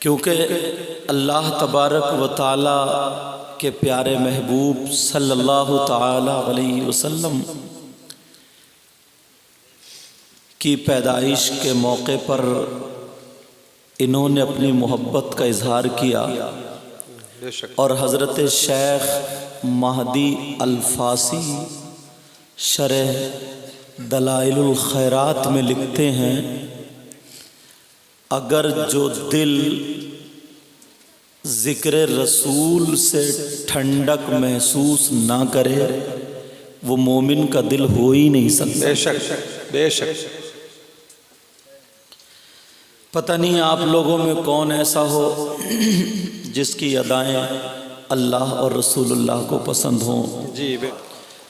کیونکہ اللہ تبارک و تعالی کے پیارے محبوب صلی اللہ تعالی علیہ وسلم کی پیدائش کے موقع پر انہوں نے اپنی محبت کا اظہار کیا اور حضرت شیخ مہدی الفاسی شرح دلائل الخیرات میں لکھتے ہیں، اگر جو دل ذکر رسول سے ٹھنڈک محسوس نہ کرے وہ مومن کا دل ہو ہی نہیں سکتا۔ بے شک بے شک۔ پتہ نہیں آپ لوگوں میں کون ایسا ہو جس کی ادائیں اللہ اور رسول اللہ کو پسند ہوں۔ جی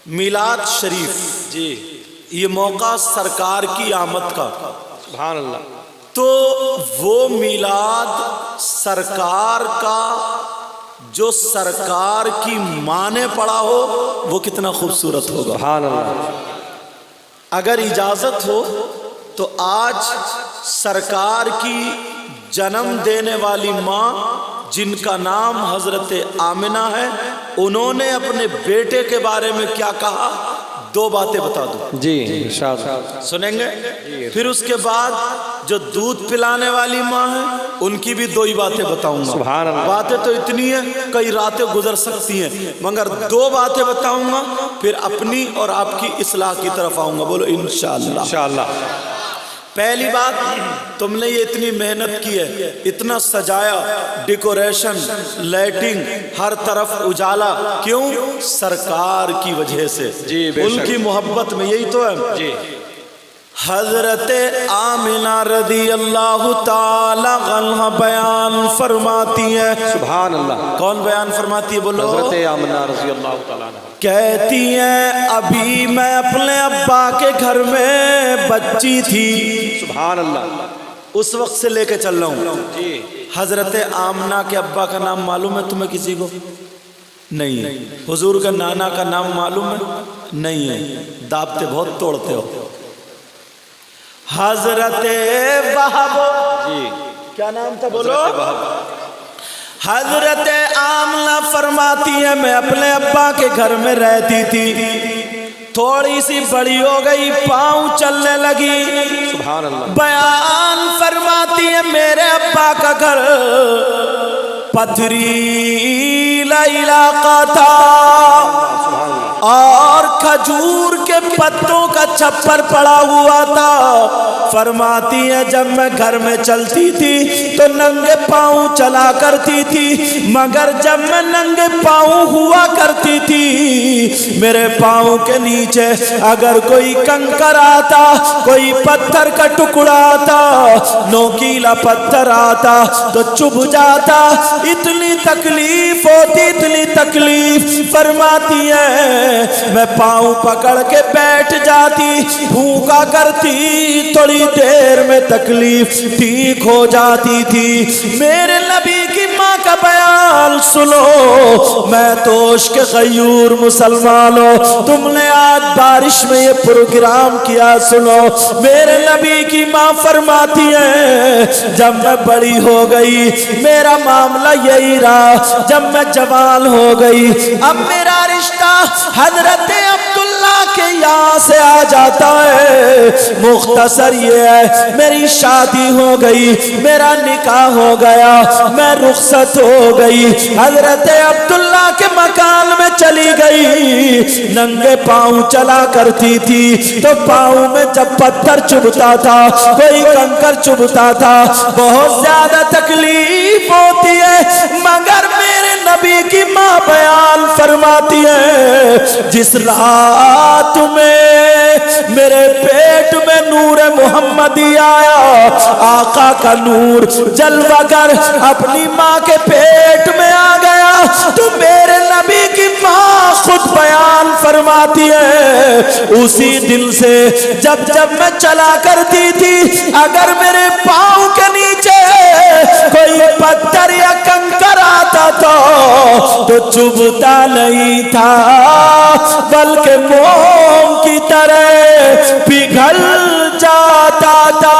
میلاد شریف، جی یہ موقع سرکار کی آمد کا، سبحان اللہ۔ تو وہ میلاد سرکار کا جو سرکار کی ماں نے پڑھا ہو وہ کتنا خوبصورت ہوگا۔ سبحان اللہ۔ اگر اجازت ہو تو آج سرکار کی جنم دینے والی ماں جن کا نام حضرت آمنہ ہے، انہوں نے اپنے بیٹے کے بارے میں کیا کہا، دو باتیں بتا دوں۔ جی انشاءاللہ سنیں گے؟ پھر اس کے بعد جو دودھ پلانے والی ماں ہے ان کی بھی دو ہی باتیں بتاؤں گا۔ سبحان اللہ۔ باتیں تو اتنی ہیں کئی راتیں گزر سکتی ہیں، مگر دو باتیں بتاؤں گا، پھر اپنی اور آپ کی اصلاح کی طرف آؤں گا۔ بولو انشاءاللہ۔ انشاءاللہ۔ پہلی بات، تم نے یہ اتنی محنت کی ہے، اتنا سجایا، ڈیکوریشن، لائٹنگ، ہر طرف اجالا، کیوں؟ سرکار کی وجہ سے، جی بے شک۔ ان کی محبت میں، یہی تو ہے۔ جی حضرت آمنہ رضی اللہ تعالی عنہا بیان فرماتی ہے، سبحان اللہ۔ کون بیان فرماتی ہے؟ بولو۔ حضرت آمنہ رضی اللہ تعالیٰ عنہ کہتی ہیں ابھی میں اپنے ابا کے گھر میں بچی تھی، سبحان اللہ۔ اس وقت سے لے کے چل رہا ہوں۔ جی حضرت آمنہ کے ابا کا نام معلوم ہے تمہیں کسی کو؟ نہیں ہے۔ حضور کا نانا کا نام معلوم ہے؟ نہیں ہے۔ دابتے بہت توڑتے ہو۔ حضرت وہب، جی کیا نام تھا؟ بولو۔ حضرت وہب۔ حضرت آمنہ فرماتی ہے میں اپنے ابا کے گھر میں رہتی تھی، تھوڑی سی بڑی ہو گئی، پاؤں چلنے لگی۔ سبحان اللہ۔ بیان فرماتی ہے میرے ابا کا گھر پتھریلا علاقہ تھا اور کھجور کے پتوں کا چھپر پڑا ہوا تھا۔ فرماتی ہے جب میں گھر میں چلتی تھی تو ننگے پاؤں چلا کرتی تھی، مگر جب میں ننگے پاؤں ہوا کرتی تھی میرے پاؤں کے نیچے اگر کوئی کنکر آتا، کوئی پتھر کا ٹکڑا آتا، نوکیلا پتھر آتا تو چبھ جاتا، اتنی تکلیف ہوتی، اتنی تکلیف۔ فرماتی ہے میں پاؤں پکڑ کے بیٹھ جاتی، بھوکا کرتی، تھوڑی دیر میں تکلیف ٹھیک ہو جاتی تھی۔ میرے نبی کی ماں کا بیان سنو، میں توش کے غیور مسلمانوں، تم نے آج بارش میں یہ پروگرام کیا، سنو۔ میرے نبی کی ماں فرماتی ہے جب میں بڑی ہو گئی میرا معاملہ یہی رہا، جب میں جوان ہو گئی اب میرا رشتہ حضرت عبداللہ کے یہاں سے آ جاتا ہے۔ مختصر یہ ہے میری شادی ہو گئی، میرا نکاح ہو گیا، میں رخصت ہو گئی، حضرت عبداللہ کے مکان میں چلی گئی، ننگے پاؤں چلا کرتی تھی تو پاؤں میں جب پتھر چبھتا تھا، کوئی کنکر چبھتا تھا، بہت زیادہ تکلیف ہوتی ہے، مگر میرے نبی کی ماں بیان فرماتی ہے جس رات میں میرے پیٹ میں نور محمدی آیا، آقا کا نور جلوہ گر اپنی ماں کے پیٹ میں آ گیا، تو میرے نبی کی ماں خود بیان فرماتی ہے اسی دن سے جب جب میں چلا کرتی تھی اگر میرے پاؤں کے نیچے کوئی پتھر یا کنکر آتا تھا تو چبھتا نہیں تھا بلکہ موم کی طرح پگھل جاتا تھا۔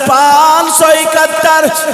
571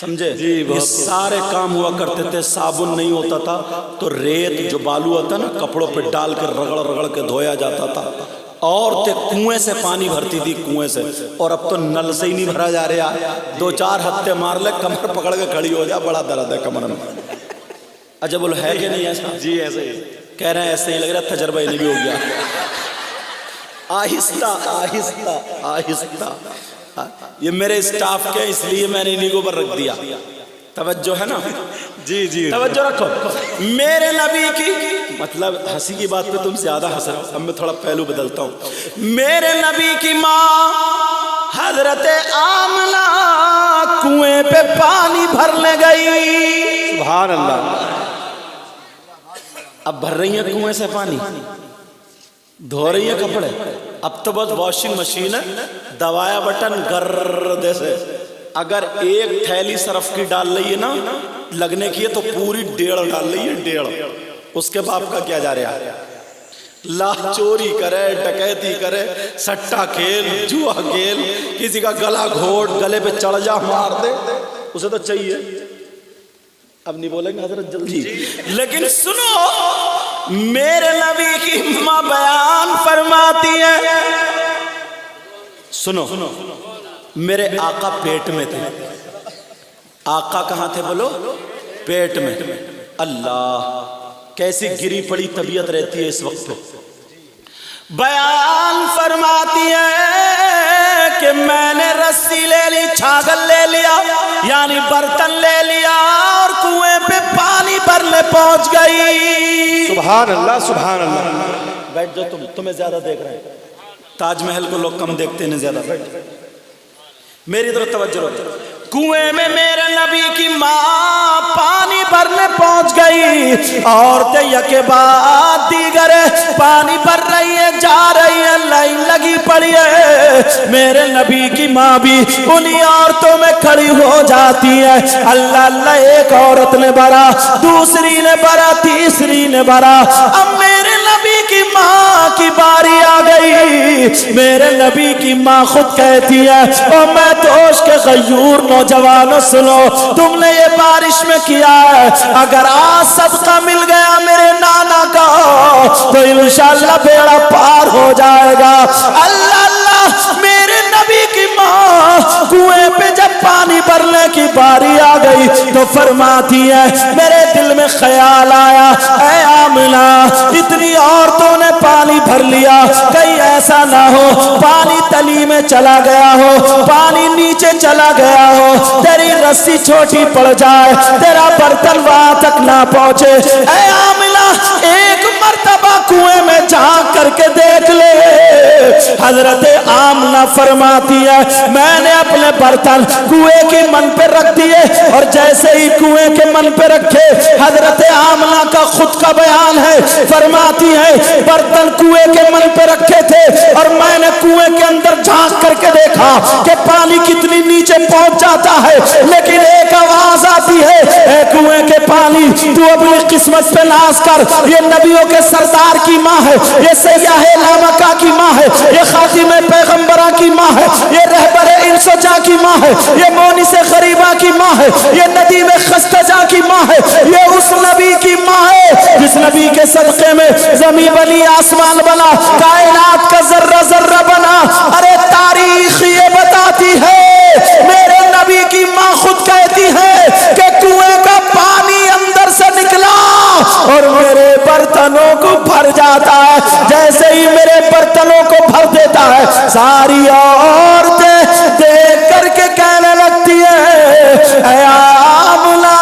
سمجھے؟ جی، یہ بہت سارے کام ہوا کرتے تھے. صابن نہیں ہوتا تھا تو ریت جو بالو ہوتا نا کپڑوں پہ ڈال کر رگڑ رگڑ کے دھویا جاتا تھا. عورتیں کنویں سے پانی بھرتی تھی, کنویں سے. اور اب تو نل سے ہی نہیں بھرا جا رہا. 2-4 ہفتے مار لے کمر پکڑ کے کھڑی ہو جا, بڑا درد ہے کمر میں. اچھا بولو ہے کہ نہیں ایسا؟ جی ایسے ہی کہہ رہے ہیں ایسے ہی لگ رہا ہے, تجربہ انہیں بھی ہو گیا. آہستہ آہستہ آہستہ. یہ میرے اسٹاف کے اس لیے میں نے انہیں کو اوپر رکھ دیا. توجہ ہے نا؟ جی جی توجہ رکھو. میرے نبی کی مطلب ہنسی کی بات پہ تم زیادہ ہنس رہے ہو, اب میں تھوڑا پہلو بدلتا ہوں. میرے نبی کی ماں حضرت آمنہ کنویں پہ پانی بھرنے گئی. سبحان اللہ. اب بھر رہی ہیں کنویں سے پانی, دھو رہی ہیں کپڑے. اب تو بس واشنگ مشین ہے, دبایا بٹن گردے سے. اگر ایک تھیلی سرف کی ڈال رہی ہے نا لگنے کی ہے تو پوری 1.5 ڈال رہی ہے, 1.5. اس کے باپ کا کیا جا رہا ہے؟ لا چوری کرے, ڈکیتی کرے, سٹا کھیل, جوا کھیل, کسی کا گلا گھوٹ, گلے پہ چڑھ جا مار دے, اسے تو چاہیے. اب نہیں بولیں گے حضرت جلدی. لیکن سنو, میرے نبی کی ماں بیان فرماتی ہے. سنو, میرے آقا پیٹ میں تھے. آقا کہاں تھے بولو؟ پیٹ میں. اللہ کیسی گری پڑی طبیعت رہتی ہے اس وقت پہ. بیان فرماتی ہے کہ میں نے رسی لے لی, چھاگل لے لیا, یعنی برتن لے لیا, اور کنویں پہ پانی بھرنے پہنچ گئی. سبحان اللہ سبحان اللہ. بیٹھ جاؤ, تمہیں زیادہ دیکھ رہے ہیں. تاج محل کو لوگ کم دیکھتے ہیں زیادہ. بیٹھ, میری طرف توجہ رکھو. کنویں میں میرے نبی کی ماں پانی بھرنے پہنچ گئی. عورتیں یکے بعد دیگر پانی بھر رہی ہے, جا رہی ہے, لائن لگی پڑی ہے. میرے نبی کی ماں بھی انہی عورتوں میں کھڑی ہو جاتی ہے. اللہ اللہ, ایک عورت نے بھرا, دوسری نے بھرا, تیسری نے بھرا. اب میرے نبی کی ماں کی باری آ گئی. میرے نبی کی ماں خود کہتی ہے, او میں دوش کے غیور نوجوانوں سنو, تم نے یہ بارش میں کیا ہے, اگر آج صدقہ مل گیا میرے نانا کا تو انشاءاللہ بیڑا پار ہو جائے گا. اللہ اللہ, میرے نبی کی ماں کنویں پہ جب پانی بھرنے کی باری آ گئی تو فرماتی ہے, میرے دل میں خیال آیا, اے آمنہ اتنی عورتوں نے پانی بھر لیا, کہیں ایسا نہ ہو پانی تلی میں چلا گیا ہو, پانی نیچے چلا گیا ہو, تیری رسی چھوٹی پڑ جائے, تیرا برتن وہاں تک نہ پہنچے. اے آمنہ ایک مرتبہ کنویں میں جھانک کر کے دیکھ لے. حضرت آمنہ فرماتی ہے, میں نے اپنے برتن کنویں کی من پہ رکھ دیے, اور جیسے ہی کنویں کے من پہ رکھے, حضرت آمنہ کا خود کا بیان ہے, فرماتی ہے برتن کنویں کے من پہ رکھے تھے, اور میں نے کنویں کے اندر جھانک کر کے دیکھا کہ پانی کتنی نیچے پہنچ جاتا ہے, لیکن ایک آواز آتی ہے, اے کنویں کے پانی تو اپنی قسمت پہ ناز کر. یہ نبیوں کے سردار کی ماں ہے, یہ سیاح لامکہ کی ماں ہے, یہ خاتم پیغمبرہ کی ماں ہے, یہ رہبر انس و جاں کی ماں ہے, یہ مونس غریبہ کی ماں ہے, یہ ندیم خستجاں کی ماں ہے, یہ اس نبی کی ماں ہے جس نبی کے صدقے میں زمین بنی, آسمان بنا, کائنات کا ذرہ ذرہ بنا. ارے تاریخ یہ بتاتی ہے, میرے نبی کی ماں خود کہتی ہے کہ کنویں کا پانی اندر سے نکلا اور میرے برتنوں کو بھر جاتا ہے. جیسے ہی میرے برتنوں کو بھر دیتا ہے, ساری عورتیں دیکھ کر کے کہنے لگتی ہے, اے آمنہ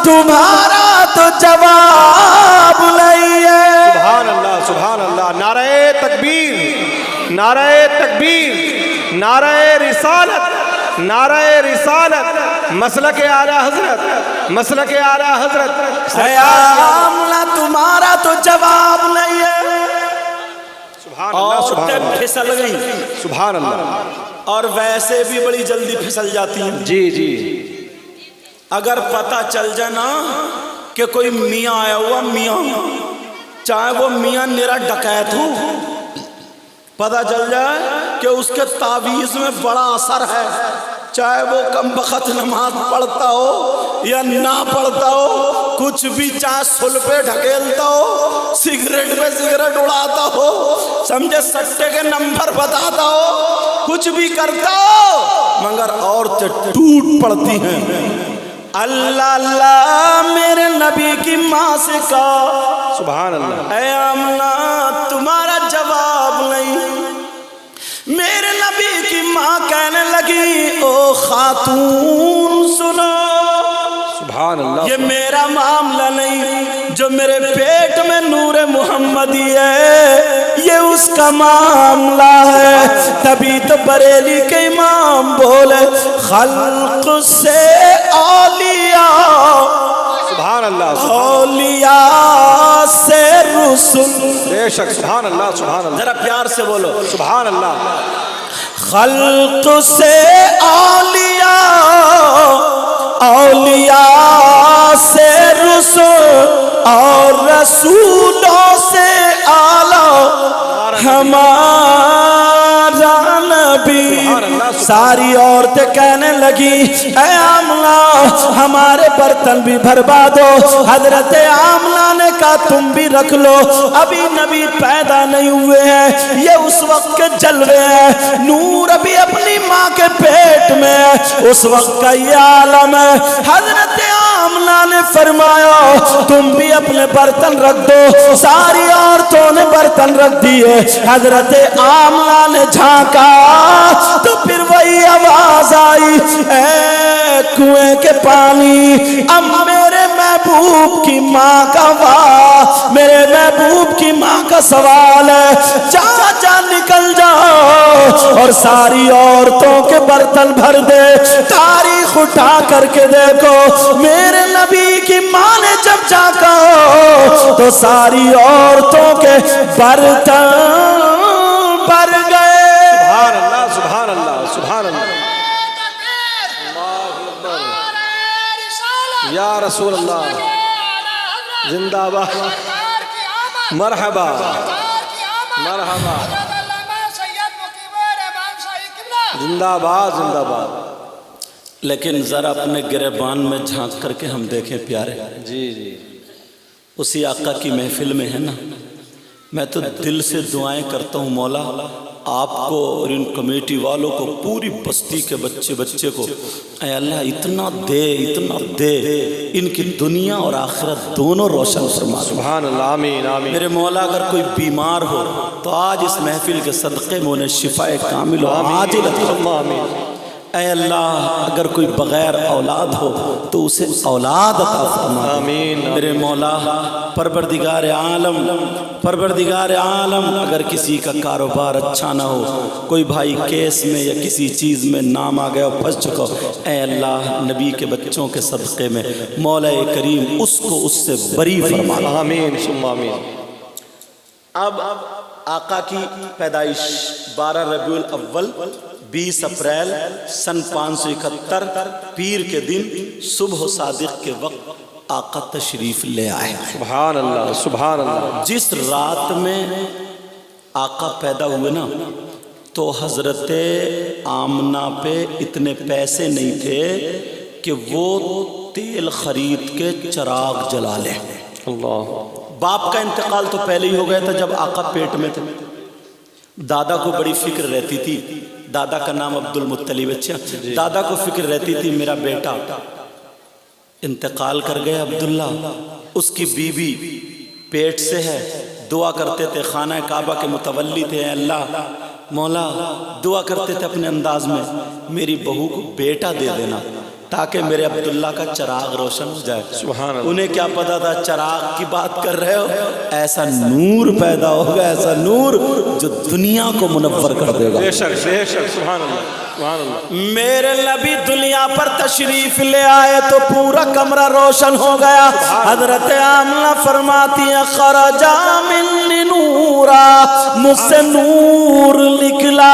تمہارا تو جواب نہیں ہے. سبحان اللہ سبحان اللہ. نعرہ تکبیر, نعرہ تکبیر, نعرہ رسالت, نعرہ رسالت, مسلک اعلیٰ حضرت, مسلک اعلیٰ حضرت. اے آمنہ تمہارا تو جواب نہیں ہے. سبحان اللہ سبحان اللہ پھسل گئی, سبحان اللہ. اور ویسے بھی بڑی جلدی پھسل جاتی ہیں. جی جی. اگر پتہ چل جائے نا کہ کوئی میاں آیا ہوا, میاں چاہے وہ میاں نرا ڈکیت ہو, پتہ چل جائے کہ اس کے تعویذ میں بڑا اثر ہے, چاہے وہ کم بخت نماز پڑھتا ہو یا نہ پڑھتا ہو، کچھ بھی چاہے سل پہ ڈھکیلتا ہو، سگریٹ پہ سگریٹ اڑاتا ہو، سمجھے سٹے کے نمبر بتاتا ہو، کچھ بھی کرتا ہو، مگر عورتیں ٹوٹ پڑتی ہیں۔ اللہ اللہ میرے نبی کی ماں سے کہا سبحان اللہ، اے آمنہ تمہارا جواب نہیں۔ میرے نبی کی ماں کہنے لگی او خاتون سنو، سبحان اللہ، یہ میرا معاملہ نہیں، جو میرے پیٹ میں نور محمدی ہے یہ اس کا معاملہ ہے۔ تبھی تو بریلی کے امام بولے خلق سے اولیاء، سبحان اللہ، اولیاء سے رسل، بے شک، سبحان اللہ، سبحان اللہ، ذرا پیار سے بولو سبحان اللہ، خلق سے اولیاء، اولیاء سے رسول اور رسولوں سے اعلیٰ ہمارا نبی۔ ساری عورتیں کہنے لگی اے آمنہ ہمارے برتن بھی برباد ہو۔ حضرت آمنہ نے کہا تم بھی رکھ لو، ابھی نبی پیدا نہیں ہوئے ہیں، یہ اس وقت کے جلوے ہیں، نور ابھی اپنی ماں کے پیٹ میں ہے، اس وقت کا یہ عالم ہے۔ حضرت آمنہ نے فرمایا تم بھی اپنے برتن رکھ دو۔ ساری عورتوں نے برتن رکھ دیے۔ حضرت آمنہ نے جھانکا تو پھر وہی آواز آئی اے کنویں کے پانی، اب میرے محبوب کی ماں کا واہ، میرے محبوب کی ماں کا سوال ہے، جا جا نکل جاؤ اور ساری عورتوں کے برتن بھر دے۔ تاریخ اٹھا کر کے دیکھو، میرے نبی کی ماں نے جب جھانکا تو ساری عورتوں کے برتن بھر گئے۔ سبحان اللہ، سبحان اللہ، سبحان اللہ، یا رسول اللہ، زندہ باد، مرحبا مرحبا، زندہ باد، زندہ باد۔ لیکن ذرا اپنے گریبان میں جھانک کر کے ہم دیکھیں پیارے، جی جی، اسی آقا کی محفل میں ہے نا، میں تو دل سے دعائیں کرتا ہوں مولا آپ کو اور ان کمیٹی والوں کو، پوری بستی کے بچے کو، اے اللہ اتنا دے ان کی دنیا اور آخرت دونوں روشن فرما۔ سبحان اللہ، آمین آمین۔ میرے مولا اگر کوئی بیمار ہو تو آج اس محفل کے صدقے میں انہیں شفا کامل و عاجل عطا فرما۔ اے اللہ اگر کوئی بغیر اولاد ہو تو اسے اولاد عطا فرما۔ آمین۔ میرے مولا پروردگار عالم اگر کسی کا کاروبار اچھا نہ ہو، کوئی بھائی کیس میں یا کسی چیز میں نام آ گیا پھنس چکا، اے اللہ نبی کے بچوں کے صدقے میں مولا کریم اس کو اس سے بری فرما۔ آمین ثم آمین۔ اب آقا کی پیدائش 12 ربیع الاول 20 اپریل سن 571 پیر کے دن صبح و صادق کے وقت آقا تشریف لے آئے۔ سبحان اللہ، سبحان اللہ۔ جس رات میں آقا پیدا ہوئے نا تو حضرت آمنہ پہ اتنے پیسے نہیں تھے کہ وہ تیل خرید کے چراغ جلا لیں۔ اللہ، باپ کا انتقال تو پہلے ہی ہو گیا تھا جب آقا پیٹ میں تھے۔ دادا کو بڑی فکر رہتی تھی، دادا کا نام عبد المطلب، اچھا دادا کو فکر رہتی تھی میرا بیٹا انتقال کر گیا عبداللہ، اس کی بیوی پیٹ سے ہے، دعا کرتے تھے، خانہ کعبہ کے متولی تھے، اے اللہ مولا دعا کرتے تھے اپنے انداز میں میری بہو کو بیٹا دے دینا تاکہ میرے عبداللہ کا چراغ روشن ہو جائے۔ سبحان اللہ۔ انہیں کیا پتا تھا چراغ کی بات کر رہے ہو، ایسا نور پیدا ہوگا، ایسا نور جو دنیا کو منور کر دے گا۔ بے شک بے شک، سبحان اللہ، سبحان اللہ۔ میرے نبی دنیا پر تشریف لے آئے تو پورا کمرہ روشن ہو گیا۔ حضرت آمنہ فرماتی ہیں خرجا منی نورا، مجھ سے نور نکلا۔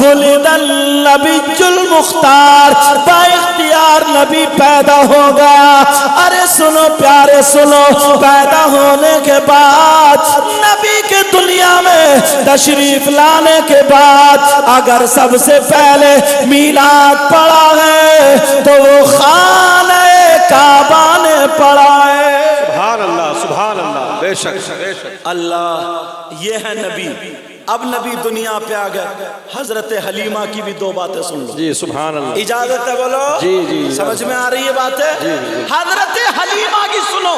ولد النبی المختار، با اختیار نبی پیدا ہو گیا۔ ارے سنو پیارے سنو، پیدا ہونے کے بعد نبی کے دنیا میں تشریف لانے کے بعد اگر سب سے پہلے میلاد پڑا ہے تو وہ خانہ کعبہ نے پڑا ہے۔ سبحان اللہ، سبحان اللہ، بے شک بے شک۔ اللہ، یہ ہے نبی۔ اب نبی دنیا پہ آ گئے۔ حضرت حلیمہ کی بھی دو باتیں سن لو۔ جی سبحان اللہ۔ اجازت ہے بولو؟ جی جی سمجھ میں آ رہی ہے باتیں؟ جی۔ حضرت حلیمہ کی سنو۔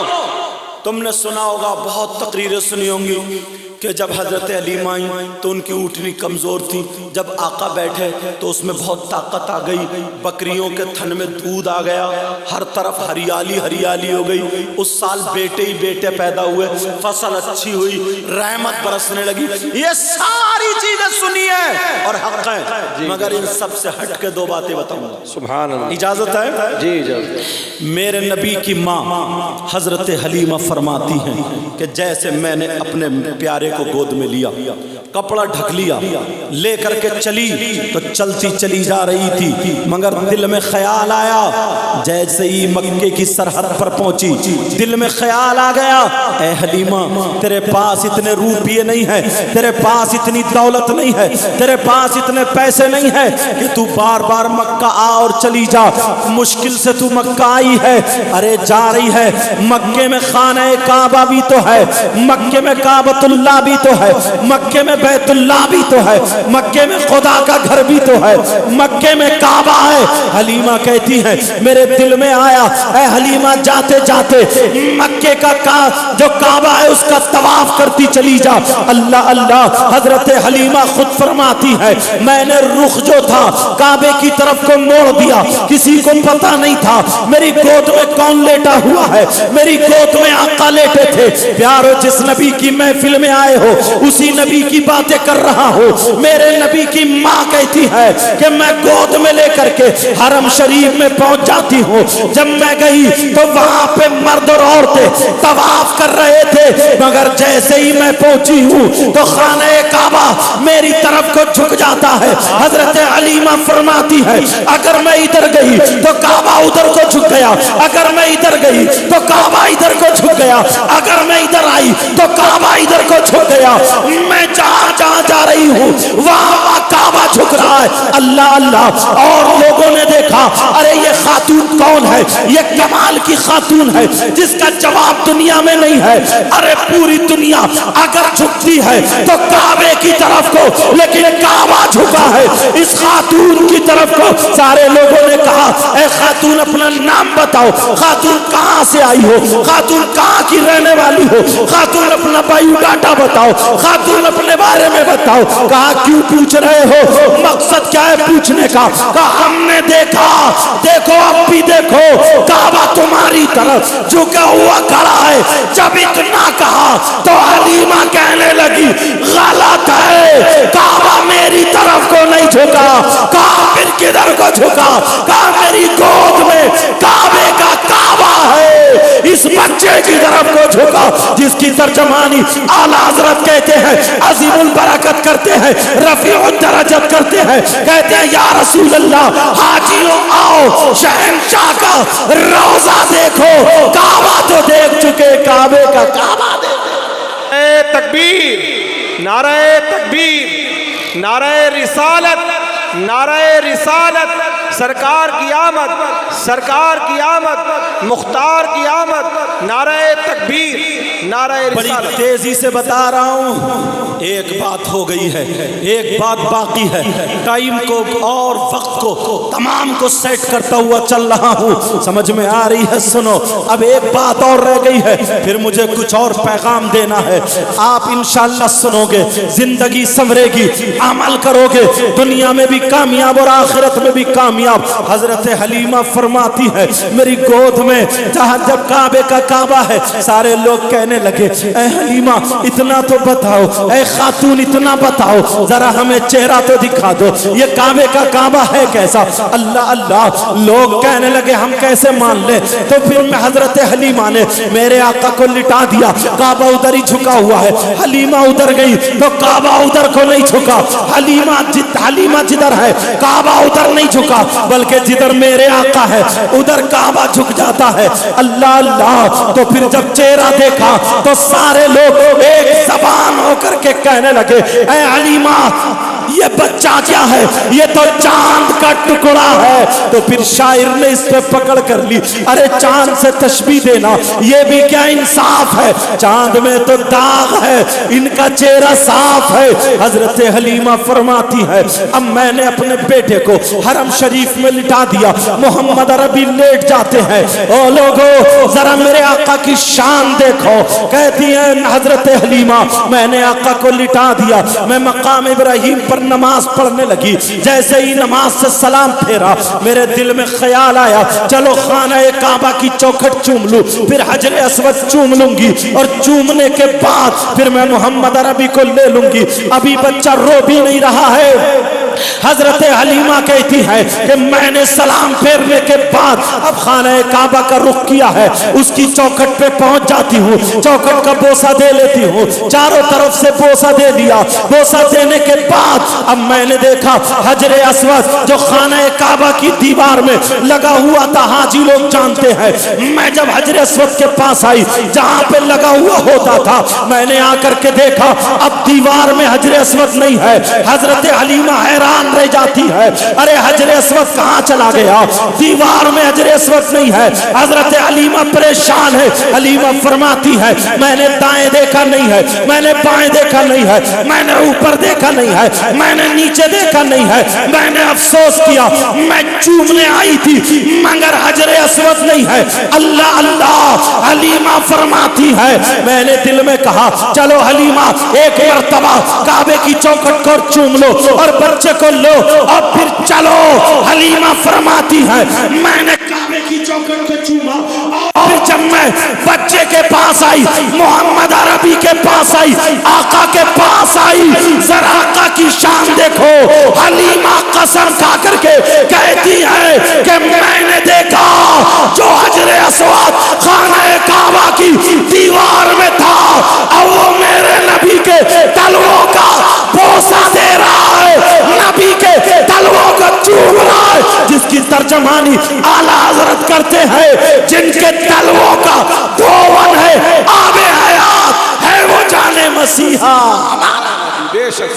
تم نے سنا ہوگا، بہت تقریریں سنی ہوں گی کہ جب حضرت حلیمہ آئی تو ان کی اونٹنی کمزور تھی، جب آقا بیٹھے تو اس میں بہت طاقت آ گئی، بکریوں کے تھن میں دودھ آ گیا، ہر طرف ہریالی ہریالی ہو گئی۔ اس سال بیٹے ہی بیٹے پیدا ہوئے، فصل اچھی ہوئی، رحمت برسنے لگی۔ یہ ساری چیزیں سنی ہیں اور حق ہے، مگر ان سب سے ہٹ کے دو باتیں بتاؤں گا۔ سبحان اللہ۔ اجازت ہے؟ جی اجازت۔ میرے نبی کی ماں حضرت حلیمہ فرماتی ہیں کہ جیسے میں نے اپنے پیارے کو گود میں لیا، کپڑا ڈھک لیا، لے کر کے چلی تو چلتی چلی جا رہی تھی، مگر دل میں خیال آیا، جیسے ہی مکے کی سرحد پر پہنچی دل میں خیال آ گیا، اے حلیمہ تیرے پاس اتنے روپیے نہیں ہیں، تیرے پاس اتنی دولت نہیں ہے، تیرے پاس اتنے پیسے نہیں ہے کہ تو بار بار مکہ آ اور چلی جا، مشکل سے تو مکہ آئی ہے۔ ارے جا رہی ہے، مکے میں خانہ کعبہ بھی تو ہے، مکے میں کعبۃ اللہ بھی تو ہے، مکے میں بیت اللہ بھی تو ہے، مکے میں خدا کا گھر بھی تو ہے، مکے میں کعبہ ہے۔ حلیمہ کہتی ہے میرے دل میں آیا، اے حلیمہ جاتے جاتے مکے کا جو کعبہ ہے اس کا طواف کرتی چلی جا۔ اللہ اللہ، حضرت حلیمہ خود فرماتی ہے میں نے رخ جو تھا کعبے کی طرف کو موڑ دیا، کسی کو پتہ نہیں تھا میری گود میں کون لیٹا ہوا ہے، میری گود میں آقا لیٹے تھے۔ پیارو، جس نبی کی محفل میں آئے ہو اسی نبی کی باتیں کر رہا ہو۔ میرے نبی کی ماں کہتی ہے کہ میں گود میں لے کر کے حرم شریف میں پہنچ جاتی ہوں۔ جب میں گئی تو وہاں پہ مرد اور عورتیں طواف کر رہے تھے، مگر جیسے ہی میں پہنچی ہوں تو خانہ کعبہ میری طرف کو جھک جاتا ہے۔ حضرت حلیمہ فرماتی ہے اگر میں ادھر گئی تو کعبہ ادھر کو جھک گیا، اگر میں ادھر گئی تو کعبہ ادھر کو جھک گیا، اگر میں ادھر آئی تو کعبہ ادھر کو جھک گیا۔ میں جہاں جہاں جا رہی ہوں وہاں کعبہ جھک رہا ہے۔ اللہ اللہ، اور لوگوں نے دیکھا ارے یہ خاتون کون ہے، یہ کمال کی خاتون ہے جس کا جواب دنیا میں نہیں ہے۔ ارے پوری دنیا اگر جھکتی ہے تو کعبے کی طرف کو، لیکن کعبہ جھکا ہے اس خاتون کی طرف کو۔ سارے لوگوں نے کہا اے خاتون اپنا نام بتاؤ، خاتون کہاں سے آئی ہو، خاتون کہاں کی رہنے والی ہو، خاتون اپنا بایو ڈاٹا بتاؤ، خاتون اپنے بارے میں بتاؤ۔ کہا کیوں پوچھ رہے ہو، مقصد کیا ہے پوچھنے کا؟ کہا ہم نے دیکھا، دیکھو اب بھی دیکھو، کعبہ تمہاری طرف جھکا ہوا کھڑا ہے۔ جب اتنا کہا تو حلیمہ کہنے لگی غلط ہے، کعبہ میری طرف کو نہیں جھکا۔ کہا پھر کدھر کو جھکا؟ کہا میری گود میں کعبے کا کعبہ ہے، اس بچے کی طرف کو جھکا، جس کی ترجمانی اعلیٰ حضرت کہتے ہیں عظیم البرکت کرتے ہیں، رفیع الدرجت کرتے ہیں، کہتے ہیں یا رسول اللہ حاجیوں آؤ شہنشاہ کا روضہ دیکھو، کعبہ تو دیکھ چکے، کعبے کا کعبہ دیکھو۔ اے تکبیر، نعرہ تکبیر، نعرہ رسالت، نعرہ رسالت، سرکار کی آمد، سرکار کی آمد، مختار کی آمد، نعرہ تکبیر، نعرہ بڑی رسالت۔ تیزی سے بتا رہا ہوں، ایک بات ہو گئی ہے، ایک بات باقی ہے، ٹائم کو اور وقت کو تمام کو سیٹ کرتا ہوا چل رہا ہوں، سمجھ میں آ رہی ہے؟ سنو، اب ایک بات اور رہ گئی ہے، پھر مجھے کچھ اور پیغام دینا ہے۔ آپ انشاءاللہ سنو گے، زندگی سنورے گی، عمل کرو گے، دنیا میں بھی کامیاب اور آخرت میں بھی کامیاب۔ کامیاب. حضرت حلیمہ فرماتی ہے میری گود میں جہاں جب کعبے کا کعبہ ہے سارے لوگ کہنے لگے اے حلیمہ اتنا تو بتاؤ, اے خاتون اتنا بتاؤ, ذرا ہمیں چہرہ تو دکھا دو, یہ کعبے کا کعبہ ہے کیسا؟ اللہ اللہ, لوگ کہنے لگے ہم کیسے مان لیں. تو پھر میں حضرت حلیمہ نے میرے آقا کو لٹا دیا, کعبہ ادھر ہی جھکا ہوا ہے. حلیمہ ادھر گئی تو کعبہ ادھر کو نہیں جھکا, حلیمہ جدھر ہے کعبہ ادھر نہیں جھکا, بلکہ جدھر میرے آقا ہے ادھر کعبہ جھک جاتا ہے. اللہ اللہ. تو پھر جب چہرہ دیکھا تو سارے لوگ ایک زبان ہو کر کے کہنے لگے اے حلیمہ یہ بچہ کیا ہے, یہ تو چاند کا ٹکڑا ہے. تو پھر شاعر نے اس پہ پکڑ کر لی, ارے چاند سے تشبیہ دینا یہ بھی کیا انصاف ہے, چاند میں تو داغ ہے, ان کا چہرہ صاف ہے. حضرت حلیمہ فرماتی ہے اب میں نے اپنے بیٹے کو حرم شریف میں لٹا دیا, محمد عربی لیٹ جاتے ہیں, او لوگو ذرا میرے آقا کی شان دیکھو. کہتی ہیں حضرت حلیمہ میں نے آقا کو لٹا دیا, میں مقام ابراہیم پر نماز پڑھنے لگی, جیسے ہی نماز سے سلام پھیرا میرے دل میں خیال آیا چلو خانہ کعبہ کی چوکھٹ چوم لوں, پھر حجر اسود چوم لوں گی, اور چومنے کے بعد پھر میں محمد عربی کو لے لوں گی. ابھی بچہ رو بھی نہیں رہا ہے. حضرت حلیمہ کہتی ہے کہ میں نے سلام پھیرنے کے بعد اب خانہ کعبہ کا رخ کیا ہے, اس کی چوکھٹ پہ پہنچ جاتی ہوں, چوکھٹ کا بوسہ دے لیتی ہوں, چاروں طرف سے بوسہ دے دیا. بوسہ دینے کے بعد اب میں نے دیکھا حجر اسود جو خانہ کعبہ کی دیوار میں لگا ہوا تھا, حاجی لوگ جانتے ہیں, میں جب حجر اسود کے پاس آئی جہاں پہ لگا ہوا ہوتا تھا میں نے آ کر کے دیکھا اب دیوار میں حجر اسود نہیں ہے. حضرت حلیمہ حیران رہ جاتی ہے, ارے حجر اسود کہاں چلا گیا, دیوار میں حجر اسود نہیں ہے. حضرت حلیمہ پریشان ہے. حلیمہ فرماتی ہے میں نے دائیں دیکھا نہیں ہے, میں نے بائیں دیکھا نہیں ہے, میں نے اوپر دیکھا نہیں ہے, میں نے نیچے دیکھا نہیں ہے, میں نے افسوس کیا میں چومنے آئی تھی مگر حجر اسود نہیں ہے. اللہ اللہ. حلیمہ فرماتی ہے میں نے دل میں کہا چلو حلیمہ ایک مرتبہ کعبے کی چوکھٹ کو چوم لو اور بچے کو لو اور پھر چلو. حلیمہ فرماتی ہے میں نے کعبے کی چوکھٹ کو چوما اور جب میں بچے کے پاس آئی, محمد عربی کے پاس آئی, آقا کے پاس آئی, ذرا آقا کی شان دیکھو. حلیمہ قسم کھا کر کے کہتی ہے کہ میں نے دیکھا جو حجر اسود خانہ کعبہ کی دیوار میں تھا اور وہ میرے نبی کے تلووں کا بوسہ دے رہا ہے, نبی کے تلووں کو چوم رہا ہے, جس کی ترجمانی اعلیٰ حضرت کرتے ہیں جن کے تلووں کا دھون ہے آب حیات ہے وہ جان مسیحا. بے شک